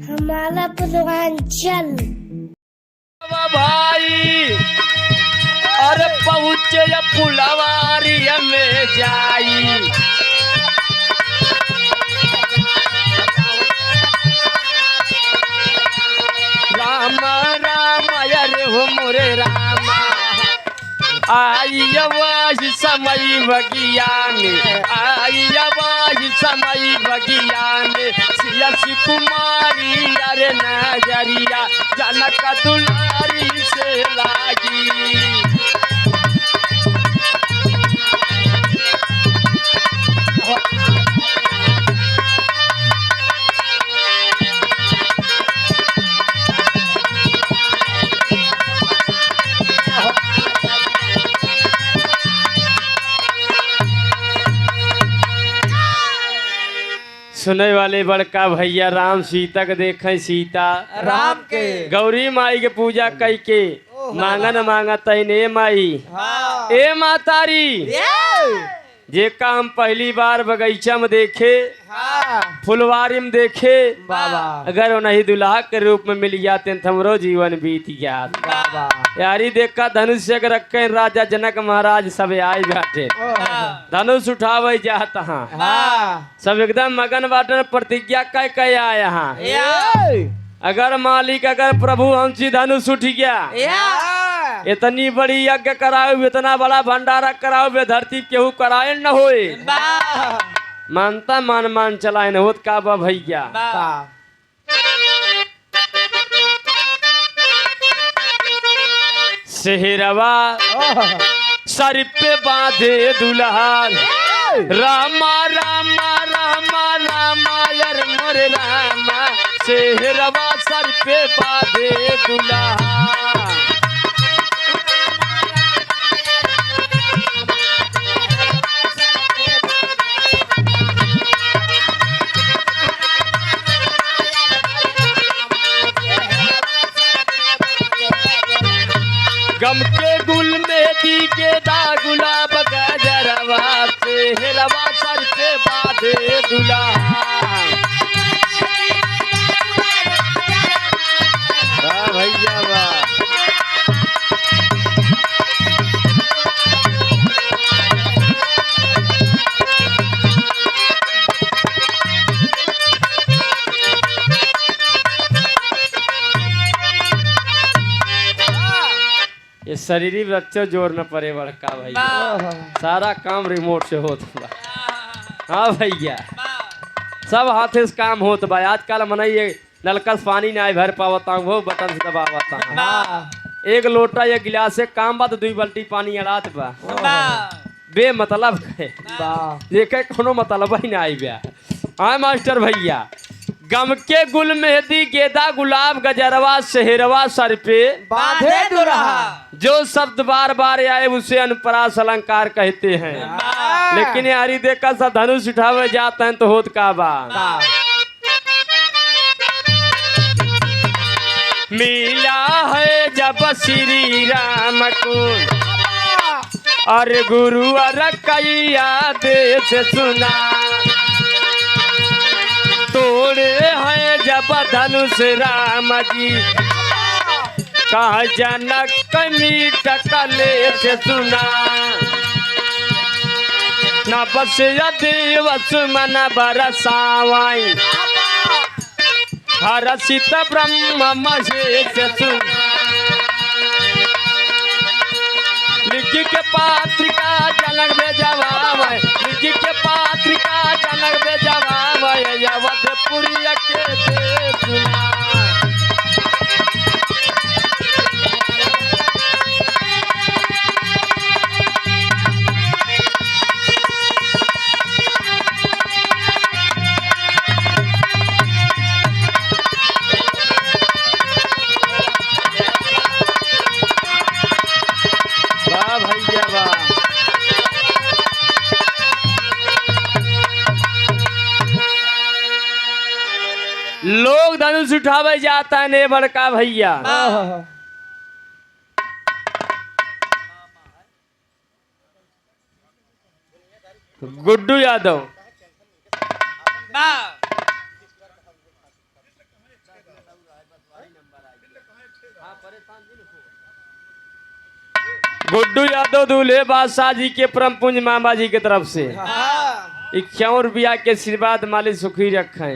हमारा पूर्वांचल भाई अरे पहुँचे पुलवारी में जाई राम राम अरे हो मोरे रामा आई आवाज समय बगिया में आई आवाज समय बगिया में सियासी कुमारी अरे नजरिया जनक दुलारी से लागी सुने वाले बड़का भैया राम सीता के देखे सीता राम के गौरी माई के पूजा कई के मांगन मांगा तैने माई हाँ। ए मातारी जे काम पहली बार बगीचा में देखे हाँ। फुलवारी में देखे बाबा अगर नहीं दुल्हा के रूप में मिल जाते हमरो जीवन बीत गया बाबा यारी देखा धनुष के रखे राजा जनक महाराज सब आए बैठे धनुष उठावे जाता हाँ। सब एकदम मगन बाटन प्रतिज्ञा कह कह आए यहाँ अगर मालिक अगर प्रभु हमसी धनुष उठ गया इतनी बड़ी यज्ञ कराओ इतना बड़ा भंडारा कराओ बे धरती केहू कराए न होए मानता मान चलाए न होत का बा भैया सेहरवा सर पे बांधे दुल्हन रामा रामा रामा रामा यार मोरे रामा सेहरवा सर पे बांधे दुल्हन गम के गुल में दी के दा गुलाब गजरवा से हेरवा सर पे बांधे दुल्हन वाह भैया वाह ये शरीरी बच्चों जोर न पड़े बड़का भैया सारा काम रिमोट से होता बा हाँ भैया सब हाथे से काम होता बा आजकल मन ये नलका से पानी नहीं भर पावता वो बटन से दबावता एक लोटा एक गिलास से काम बा तो 2 बाल्टी पानी अड़ात बा बे मतलब देखे कोनो मतलब ही नहीं बा हाँ मास्टर भैया गम के गुल मेहंदी गेदा गुलाब गजरवा सेहरवा सर पे बांधे दुल्हा जो शब्द बार बार आए उसे अनुप्रास अलंकार कहते हैं लेकिन यारी देखा सा धनुष उठावे जाते हैं तो होत का बा मिला है जब श्री राम को अरे गुरु अर कैया देश सुना तोड़े हैं जब धनुष राम जी कहा जनक मीट कले से सुना न बस देव सुमन बरसावाई हरसित ब्रह्म महे से सुन लिखी के पात्रिका जनक भेजवा लिखी के पात्रिका जनक भेजवा अवधपुरी के दे सुना वाह भैया वाह लोग धनुष उठावे जाता है ने बड़का भैया गुड्डू यादव गुड्डू यादव दूल्हे बादशाह जी के परम पूज्य मामा जी की तरफ से हाँ 51 रुपया के आशीर्वाद मालिक सुखी रखे।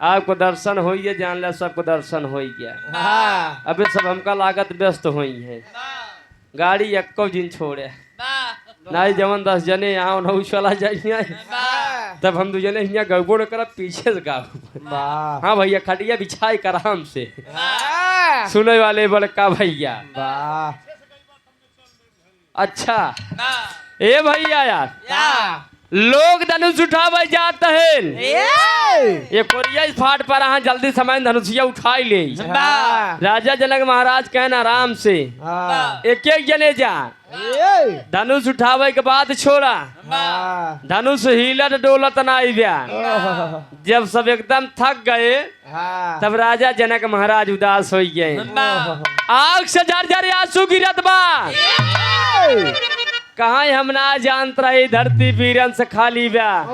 आपको दर्शन हो गया, जान लिया सबको दर्शन हो गया। हाँ अबे सब हमका लागत व्यस्त हुई है, गाड़ी एक्को दिन छोड़े नहीं जवन 10 जने यहाँ नौ चला जाइए तब हम 2 जने यहाँ गड़बड़ कर पीछे से गाँव। वाह हाँ भैया खटिया बिछाई कर आराम से वाह सुने वाले बड़का भैया। वाह अच्छा ए भैया यार क्या लोग धनुष उठावे जाते हैं, ये ये कोरिया इस फाट पर यहाँ जल्दी समय धनुषिया उठाई ले। हाँ राजा जनक महाराज कहन आराम से हाँ एक एक जने जा ये धनुष उठावे के बाद छोड़ा, हाँ धनुष हिलत डोलत नहीं ब्या। जब सब एकदम थक गए हाँ तब राजा जनक महाराज उदास हो गए, आग से झरझर आंसू गिरत बा। कहाँ हम ना जानत रहे धरती वीरन से खाली ब्या,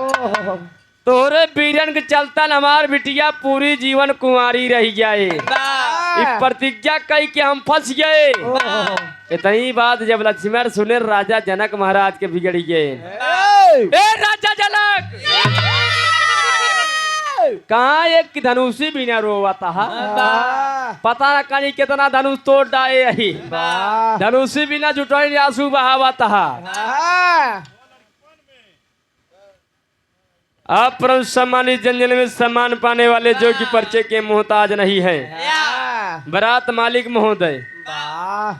तोरे वीरन के चलतन हमार बिटिया पूरी जीवन कुंवारी रह जाए। इस प्रतिज्ञा कही के हम फंस गए। इतनी बात जब लक्ष्मण सुने राजा जनक महाराज के बिगड़ गए। ए राजा जनक कहाँ एक धनुषी बिना रोवाता है, पता न कहीं कितना धनुष तोड़ डाले यही धनुषी बिना जुटाई आंसू बहावाता है। अपरम सम्मानित जन में सम्मान पाने वाले जो कि परिचय के मोहताज नहीं है, बारात मालिक महोदय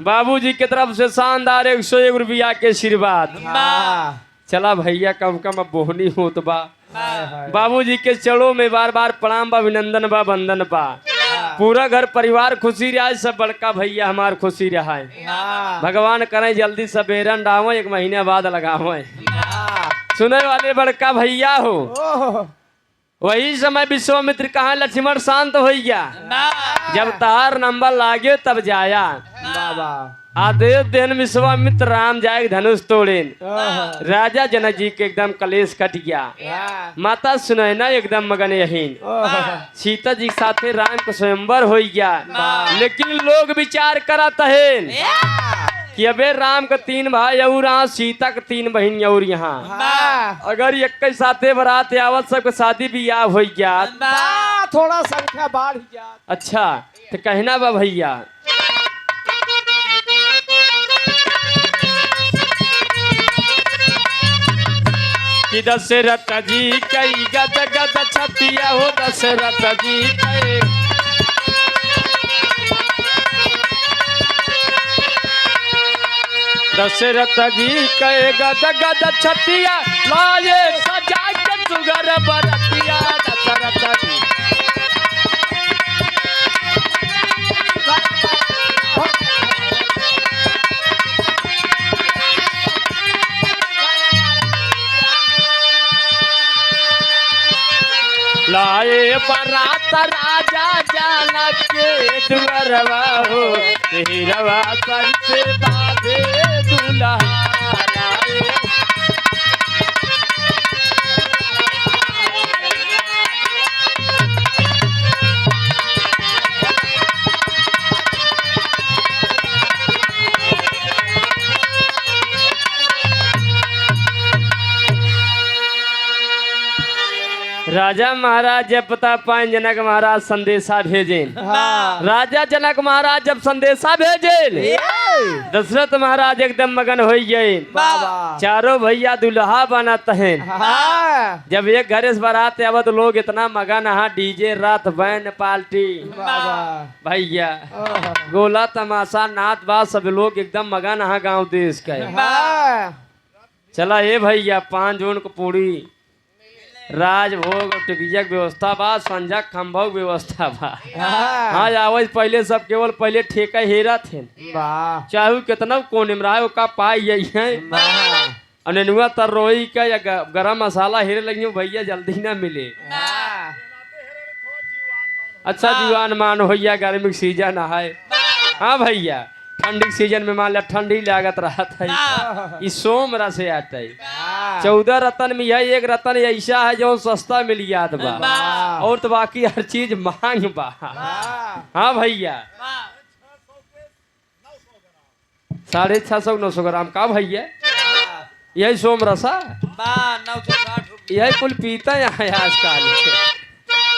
बाबूजी की तरफ से शानदार 101 रुपया के आशीर्वाद। चला भैया कम कम अब बोहनी हो तो बा बाबूजी के चरणों में बार बार प्रणाम बा, अभिनंदन बा, वंदन बा। पूरा घर परिवार खुशी रहा, सब बड़का भैया हमार खुशी रहा है। भगवान करें जल्दी सवेरन डावो, 1 महीने बाद लगावे। सुने वाले बड़का भैया हो, वही समय विश्वामित्र कहा लक्ष्मण शांत हो गया, जब तार नंबर लागे तब जाया। आदेश देन विश्वामित्र राम जाए धनुष तोड़े, राजा जनक जी के एकदम कलेश कट गया। माता सुनैना एकदम मगन यहीन, सीता जी के साथे राम को स्वयंवर हो गया। लेकिन लोग विचार करत है कि अबे राम का 3 भाई और यहाँ सीता का 3 बहन और यहाँ अगर एक के साथे बरात आवत सबके शादी ब्याह हो गया, थोड़ा संख्या बढ़ गया। अच्छा तो कहना बा भैया कि दशरथ जी कई गद गद छतिया हो, दशरथ जी कई दशरथ जी कहे गद गद छतिया लाए सजा के सुगर बरतिया। दशरथ जी लाए बरात राजा जनक के दुअरवा हो, तेरवा सर से बाधे दुल्हा लाए। राजा महाराज जब पता पाए जनक महाराज संदेशा भेजे। राजा जनक महाराज जब संदेशा भेजे, दशरथ महाराज एकदम मगन हो गए। चारों भैया दुल्हा बनत हैं। जब एक घर से बारात आवत लोग इतना मगन, हाँ डीजे रात बैंड पार्टी भैया गोला तमाशा नाच बात सब लोग एकदम मगन, हाँ गाँव देश का। चला ये भैया 5 जून को पूरी राजभोग टिकिया व्यवस्था बा, संजा खम्भोग व्यवस्था बा। हाँ आवाज पहले सब केवल पहले ठेका हेरा थे, चाहे कितना कौन इमराय का पाई है अनेनुआ तरोई का या गरम मसाला हेरे लगी भैया जल्दी ना मिले। अच्छा जीवान मान हो या गर्मी की सीजन है। हाँ भैया ठंडी सीजन में मान लिया ठंडी लागत रहा था, इस सोमरा से आता है। 14 रतन में यह एक रतन ऐसा है जो सस्ता मिल गया बा, और तो बाकी हर चीज महंग बा। हाँ भैया 650-900 ग्राम का भैया यही सोम रसा 960 यही कुल पीता यहाँ आजकल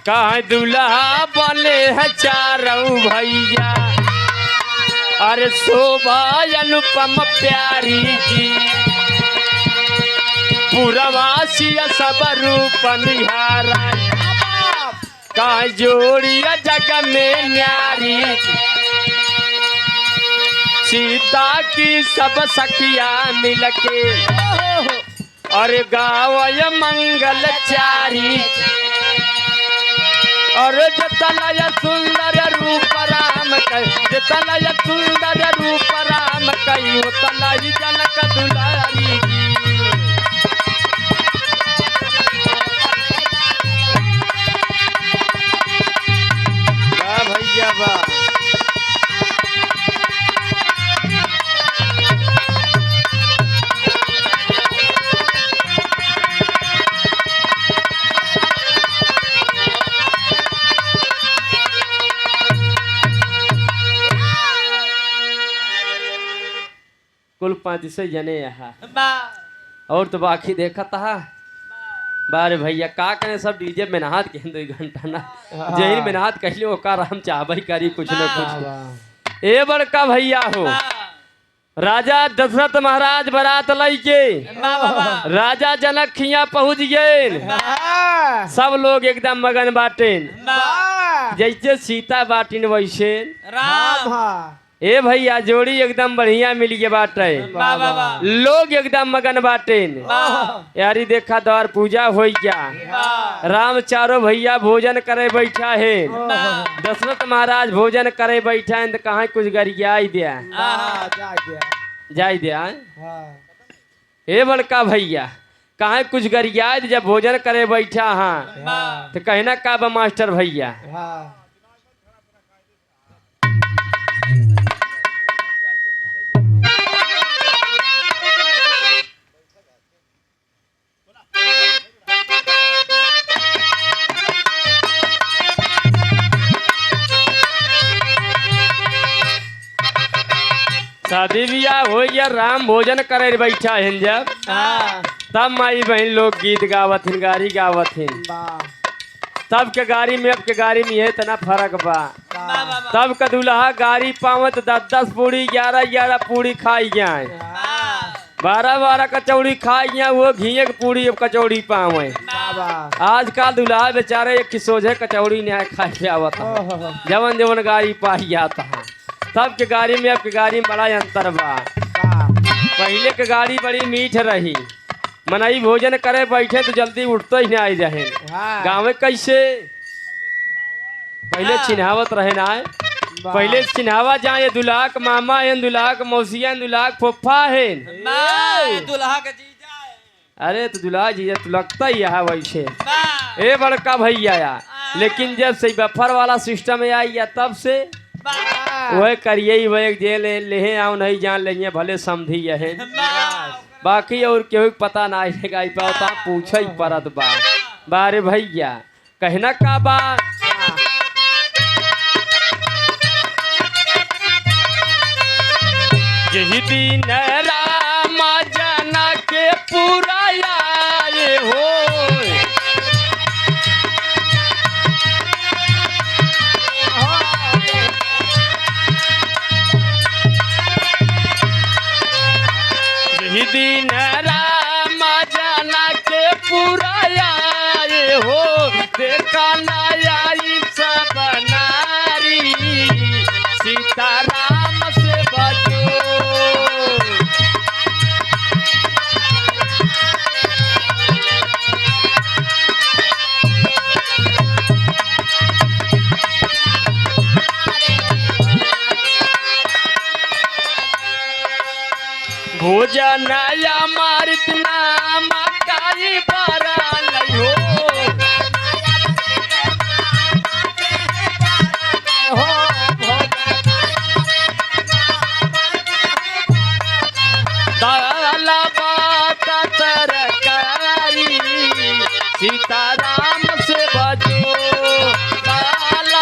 कहा दूल्हा बने है चारों भैया अरे शोभा अनुपम प्यारी जी पूरवासिया सब रूप निहारा का जोड़िया जग में न्यारी सीता की सब सखिया मिलके और गावय मंगल चारी और जतलय सुंदर रूप राम कई जतलय सुंदर रूप राम कई उतलय जनक दुलारी वाह भैया वाह कुल 5 जने यहाँ और तो बाकी देखा था बारे भैया का करें सब डीजे में नहात के 2 घंटा ना जही में नहात कहले ओका राम चाहबई करी कुछ न कुछ ए बड़का भैया हो राजा दशरथ महाराज बारात लैके राजा जनक खिया पहुंच गए सब लोग एकदम मगन बाटेन जैसे सीता बाटिन वैसे राम ए भैया जोड़ी एकदम बढ़िया मिल गए बाटे लोग एकदम मगन बाटेन यारी देखा द्वार पूजा हो गया राम चारों भैया भोजन करे बैठा है दशरथ महाराज भोजन करे बैठा है तो कहाँ कुछ गरियाई दिया जाय दिया ए बड़का भैया कहाँ कुछ गरियाई जब भोजन करे बैठा हाँ तो कहना का बा मास्टर भैया शादी ब्याह हो गया राम भोजन करे बैठा है जब तब माई बहन लोग गीत गावत हिन गारी गावत हिन तब के गाड़ी में अब के गाड़ी में है तना फर्क बा तब का दूल्हा गाड़ी पावत 10-10 पूड़ी 11-11 पूड़ी खाई जाए 12-12 कचौड़ी खाई गया वो घी की पूड़ी अब कचौड़ी पावे आजकल दूल्हा बेचारे एक सोझे कचौड़ी नहीं खाई पे आवत जवन जवन गाड़ी पाई जाता है तब के गाड़ी में अब के गाड़ी में बड़ा अंतर बा पहले के गाड़ी बड़ी मीठ रही मनई भोजन करे बैठे तो जल्दी उठते ही नहीं आई रहे गाँव में कैसे पहले चिन्हावत रहे ना पहले चिन्हावा जाए दुल्हा के मामा है दुल्हा के मौसिया दुल्हा के फुफ्फा है दुल्हा का जीजा अरे तो दुल्हा जीजा तो लगता ही है वैसे ए बड़का भैया या लेकिन जब से बफर वाला सिस्टम आई या तब से वह करिए वह जे ले आओ नहीं जान लेंगे भले समझी है बाकी और केहू पता ना आएगा पाता पूछ ही परत बा बारे भैया कहना का बा यही दिन राम जना के पूरा आए हो दिन राम जना के पूरा आए हो देखा नारी सब नारी सीताराम से बचो भोजन मारित नाम कारी बारा नहीं हो दाला बात तरकारी सीताराम से बजो दाला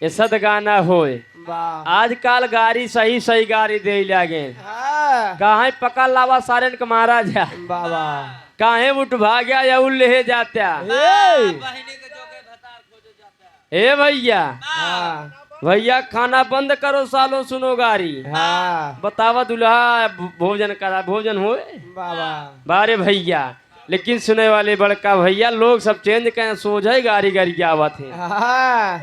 ये सद गाना होए। वाह आजकल गाड़ी सही सही गाड़ी दे लगे हाँ कहाँ पकड़ लावा सारे के मारा जा बाबा काहे उठवा गया या उल ले जाता बहिनी के जोगे भतार खोजे जाता है। ए भैया हाँ भैया खाना बंद करो सालों सुनो गाड़ी हाँ बतावा दुल्हा भोजन करा भोजन होए बाबा बारे भैया लेकिन सुने वाले बड़का भैया लोग सब चेंज करें सोझे गाड़ी गाड़ी की आवत है हाँ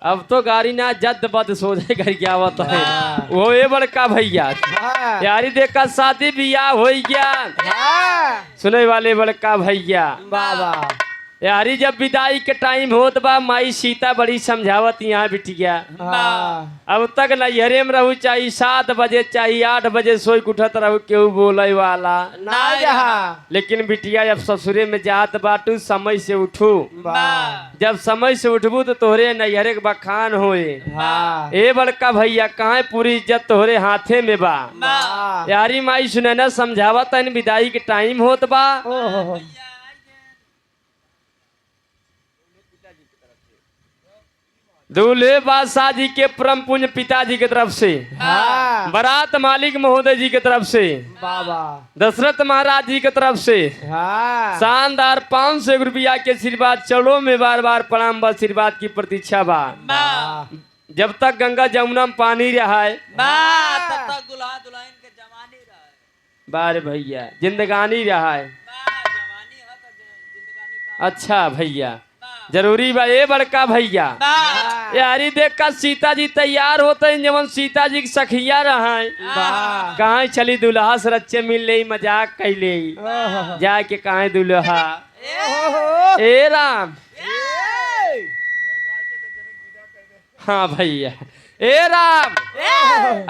अब तो गाड़ी ना जद बद सोझे गाड़ी की आवत है वो ये बड़का भैया हाँ यारी देखा शादी बियाह हो गया हाँ सुने वाले बड़का भैया बाबा यारी जब विदाई के टाइम होत बा माई सीता बड़ी समझावत यहाँ बिटिया हाँ अब तक नैहरे में रहू चाहिए 7 बजे चाहिए 8 बजे सोई के उठत रहू केहू बोले वाला ना जहा लेकिन बिटिया जब ससुरे में जात बाटू समय से उठू वाह जब समय से उठबू तो तोहरे नैहरे के बखान होए हाँ ए बड़का भैया कहाँ पूरी इज्जत तोहरे हाथे में बा वाह यारी माई सुने ना समझावत है विदाई के टाइम होत बा ओहो दूल्हे बादशाह जी के परम पुण्य पिताजी की तरफ से हाँ बारात मालिक महोदय जी की तरफ से बाबा दशरथ महाराज जी की तरफ से हाँ शानदार 500 रुपया के आशीर्वाद चलो में बार बार प्रणाम बा आशीर्वाद की प्रतीक्षा बा वाह जब तक गंगा जमुना में पानी रहा है तब तक दुल्हा दुल्हन के जवानी रहे। बार भैया जिंदगानी रहा है जवानी है तो जिंदगानी का अच्छा भैया जरूरी बा ये बड़का भैया यारी देख कर सीता जी तैयार होते हैं जब सीता जी की सखिया रहा वाह कहाँ चली दुल्हा से रच्चे मिल ले मजाक कैले ओहो जाके कहाँ दुल्हा ओहो ए राम हाँ भैया ए राम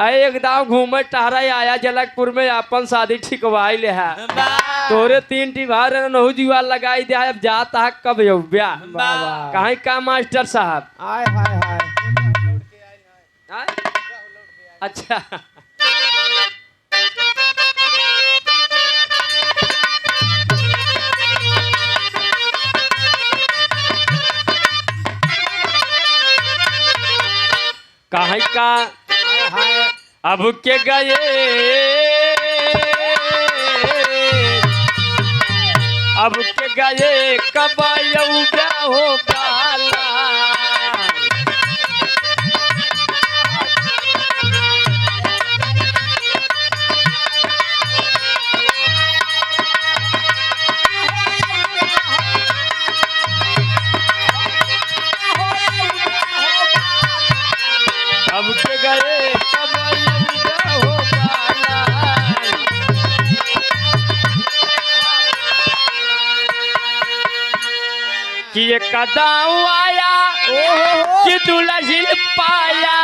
एक दाव घूमे टहरा आया जनकपुर में अपन शादी ठिकवाई ले है तोरे 3 टिभार नहु जुआ लगाई दे अब जाता है कब ब्याह बाबा कहीं का मास्टर साहब आय हाय हाय अच्छा कहीं का हाय हाय अब के गए अब के गए कब ब्याह हो पाला अब के गए कब ब्याह हो पाला कि ये कदाऊ आया कि दुल्हन पाया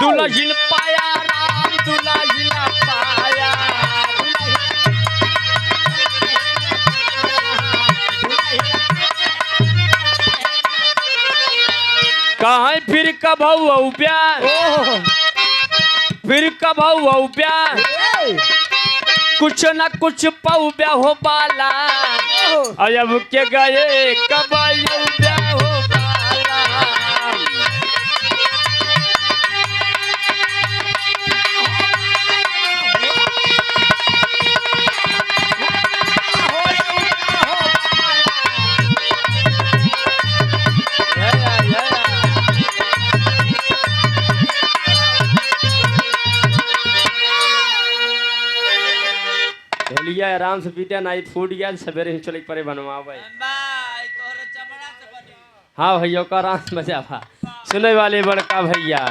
दुल्हन पाया राम दुल्हन पाया कहाँ फिर कब हो प्यार फिर कब हो प्यार कुछ न कुछ पऊ ब्याह हो पाला अब के गए कब ब्याह हो पाला लिया आराम से पीटे नाई फूट गया सवेरे ही चले परे बनवा भाई तोहरे चमड़ा से बनी। हाँ भैया का आराम से मजा भा सुने वाले बड़का भैया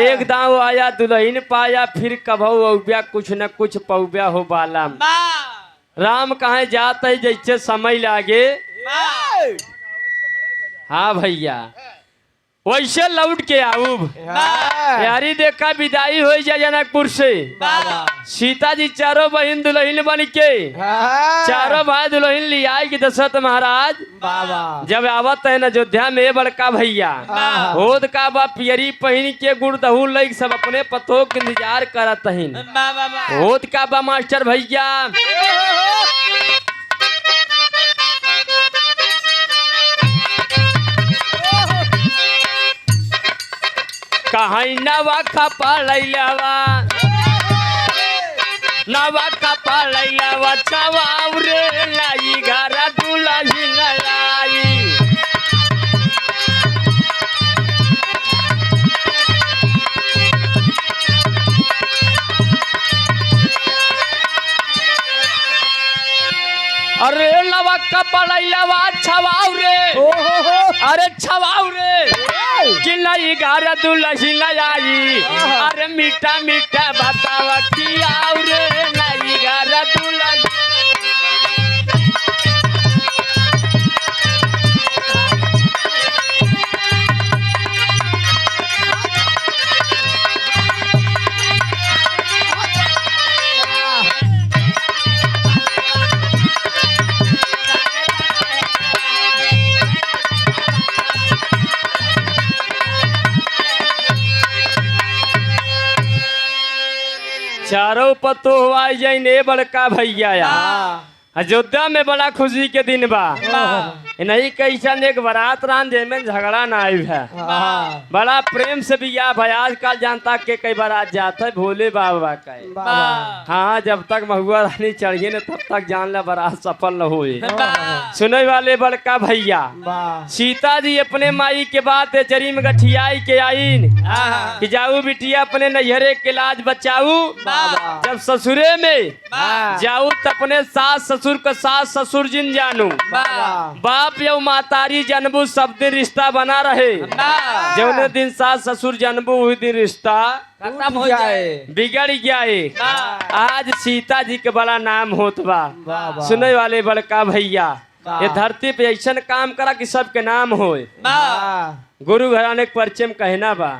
एक दाव आया दुल्हन पाया फिर कभऊ ब्याह कुछ न कुछ पौब्या हो बाला राम कहाँ जाता है जैसे समय लागे हाँ भैया वैसे लौट के आऊब यारी देखा विदाई हो जाए जनकपुर से सीता जी चारों बहन दुल्हन बन के चारों भाई दुल्हन ले आए कि दशरथ महाराज जब आवत है अयोध्या में बड़का भैया होद का बा पियरी पहन के गुड़ दहू लग सब अपने पतों के इंतजार करत हन होद का बा मास्टर भैया हाय नवा खपलैलवा नवा खपलैलवा छवाऊ रे लाई घर दुलही लाई अरे लवा कपड़ैलवा छवाऊ रे अरे छवाऊ रे कि नई घर दुलही आई अरे मीठा मीठा बतावा कि आऊ रे नई घर दुलही चारों पतो आई जाइने बड़का भैया यार अयोध्या में बड़ा खुशी के दिन बा नहीं कैसा एक बारात रान जेमें झगड़ा ना आई है बड़ा प्रेम से भी या भाई आजकल जानता के कई बारात जाता है भोले बाबा का हाँ जब तक महुआ रानी चढ़िए न तब तक जान ला बारात सफल न हुए सुने वाले बड़का भैया सीता जी अपने माई के बाद चरी में गठियाई के आईन कि जाऊ बिटिया अपने नैहरे के लाज बचाऊ जब ससुरे में जाऊ तो अपने सास ससुर का सास ससुर जिन जानू बाप या मातारी जनबू सब दिन रिश्ता बना रहे जौने दिन सास ससुर जनबू वही दिन रिश्ता खत्म हो जाए बिगड़ गया आज सीता जी के बड़ा नाम होत बा सुने वाले बड़का भैया ये धरती पे ऐसा काम करा कि सबके नाम होए गुरु घराने के परिचय में कहना बा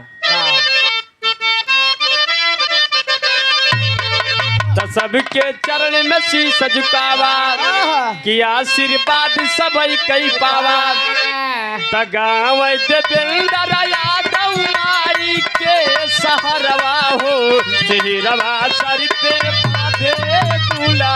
तो सबके चरण में शीश झुकावा कि आशीर्वाद सब कई पावा त गाँव देवेंद्र यादव माई के सहरवा हो सिरवा सर पे बाधे दूल्हा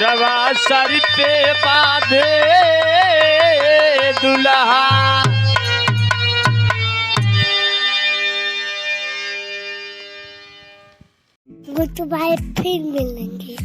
रवा सर पे बाधे दुल्हा। गुड बाय, फिर मिलेंगे।